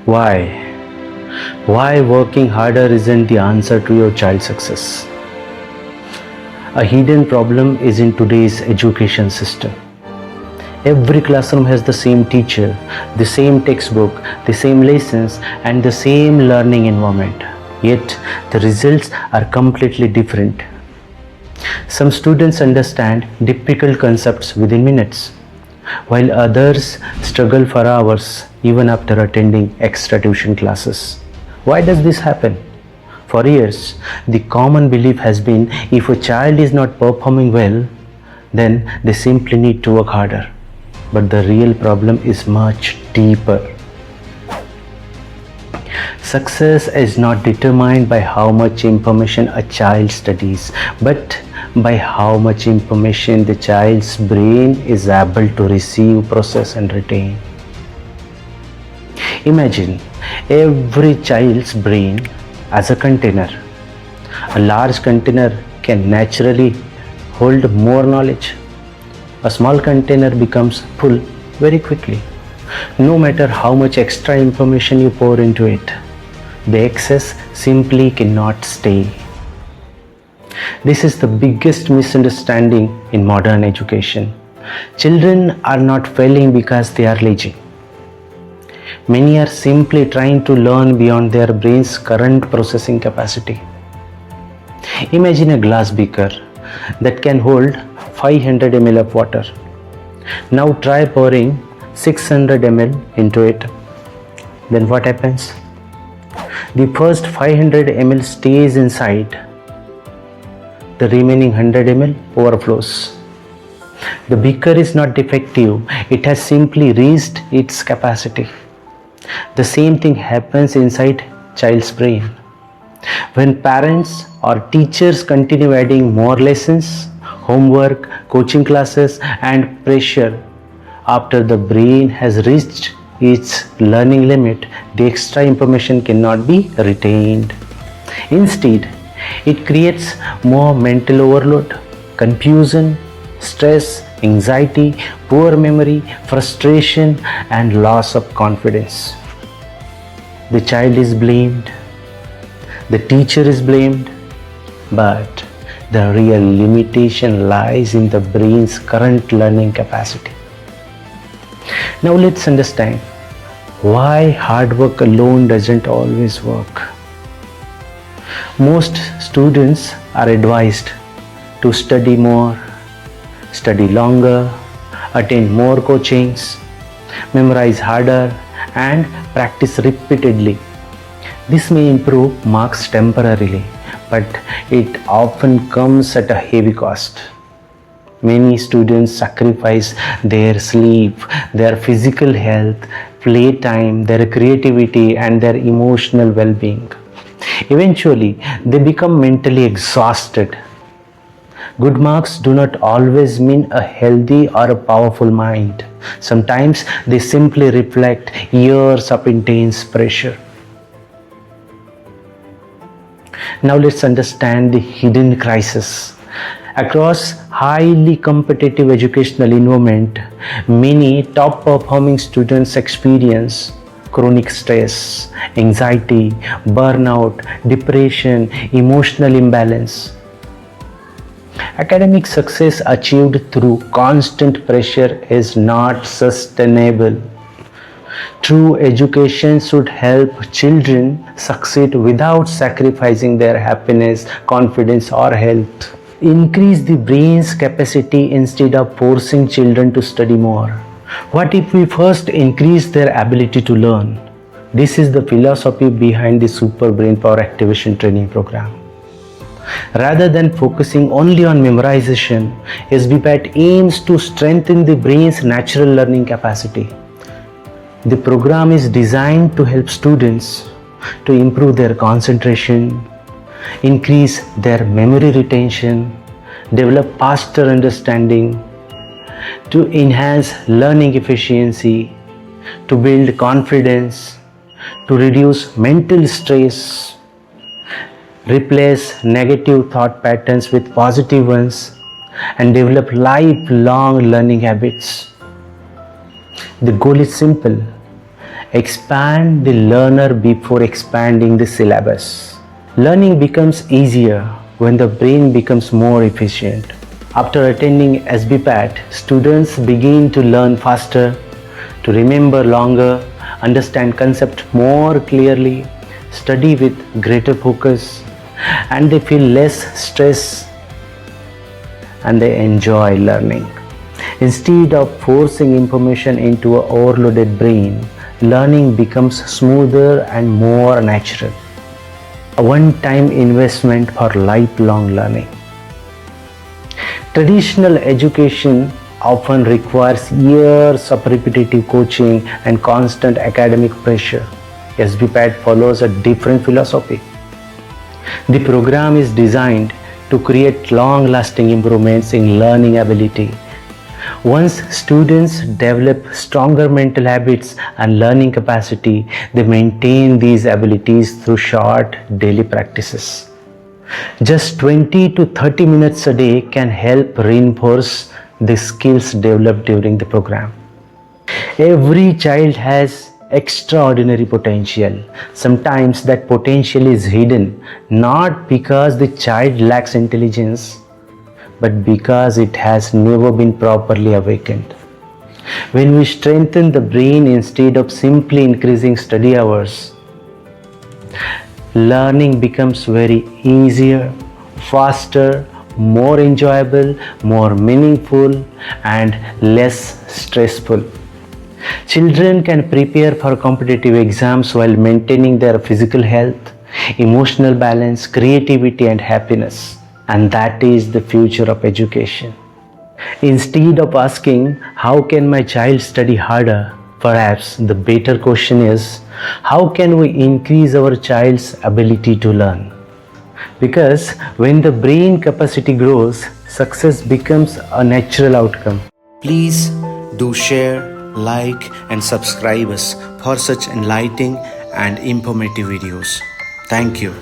Why? Why working harder isn't the answer to your child's success? A hidden problem is in today's education system. Every classroom has the same teacher, the same textbook, the same lessons, and the same learning environment. Yet, the results are completely different. Some students understand difficult concepts within minutes, while others struggle for hours even after attending extra tuition classes. Why does this happen? For years, the common belief has been if a child is not performing well, then they simply need to work harder. But the real problem is much deeper. Success is not determined by how much information a child studies, but by how much information the child's brain is able to receive, process, and retain. Imagine every child's brain as a container. A large container can naturally hold more knowledge. A small container becomes full very quickly. No matter how much extra information you pour into it, the excess simply cannot stay. This is the biggest misunderstanding in modern education. Children are not failing because they are lazy. Many are simply trying to learn beyond their brain's current processing capacity. Imagine a glass beaker that can hold 500 ml of water. Now try pouring 600 ml into it. Then what happens? The first 500 ml stays inside. The remaining 100 ml overflows. The beaker is not defective, it has simply reached its capacity. The same thing happens inside child's brain. When parents or teachers continue adding more lessons, homework, coaching classes, and pressure after the brain has reached its learning limit, the extra information cannot be retained. Instead, it creates more mental overload, confusion, stress, anxiety, poor memory, frustration, and loss of confidence. The child is blamed, the teacher is blamed, but the real limitation lies in the brain's current learning capacity. Now let's understand why hard work alone doesn't always work. Most students are advised to study more, study longer, attend more coachings, memorize harder, and practice repeatedly. This may improve marks temporarily, but it often comes at a heavy cost. Many students sacrifice their sleep, their physical health, playtime, their creativity, and their emotional well-being. Eventually, they become mentally exhausted. Good marks do not always mean a healthy or a powerful mind. Sometimes they simply reflect years of intense pressure. Now let's understand the hidden crisis. Across highly competitive educational environment, many top performing students experience chronic stress, anxiety, burnout, depression, emotional imbalance. Academic success achieved through constant pressure is not sustainable. True education should help children succeed without sacrificing their happiness, confidence, or health. Increase the brain's capacity instead of forcing children to study more. What if we first increase their ability to learn? This is the philosophy behind the Super Brain Power Activation Training Program. Rather than focusing only on memorization, SBPAT aims to strengthen the brain's natural learning capacity. The program is designed to help students to improve their concentration, increase their memory retention, develop faster understanding, to enhance learning efficiency, to build confidence, to reduce mental stress, replace negative thought patterns with positive ones, and develop lifelong learning habits. The goal is simple: Expand the learner before expanding the syllabus. Learning becomes easier when the brain becomes more efficient. After attending SBPAT, students begin to learn faster, to remember longer, understand concept more clearly, study with greater focus, and they feel less stress and they enjoy learning. Instead of forcing information into an overloaded brain, learning becomes smoother and more natural. A one-time investment for lifelong learning. Traditional education often requires years of repetitive coaching and constant academic pressure. SBPAT follows a different philosophy. The program is designed to create long-lasting improvements in learning ability. Once students develop stronger mental habits and learning capacity, they maintain these abilities through short daily practices. Just 20 to 30 minutes a day can help reinforce the skills developed during the program. Every child has extraordinary potential. Sometimes that potential is hidden, not because the child lacks intelligence, but because it has never been properly awakened. When we strengthen the brain instead of simply increasing study hours, learning becomes very easier, faster, more enjoyable, more meaningful, and less stressful. Children can prepare for competitive exams while maintaining their physical health, emotional balance, creativity, and happiness. And that is the future of education. Instead of asking, how can my child study harder? Perhaps the better question is, how can we increase our child's ability to learn? Because when the brain capacity grows, success becomes a natural outcome. Please do share, like, and subscribe us for such enlightening and informative videos. Thank you.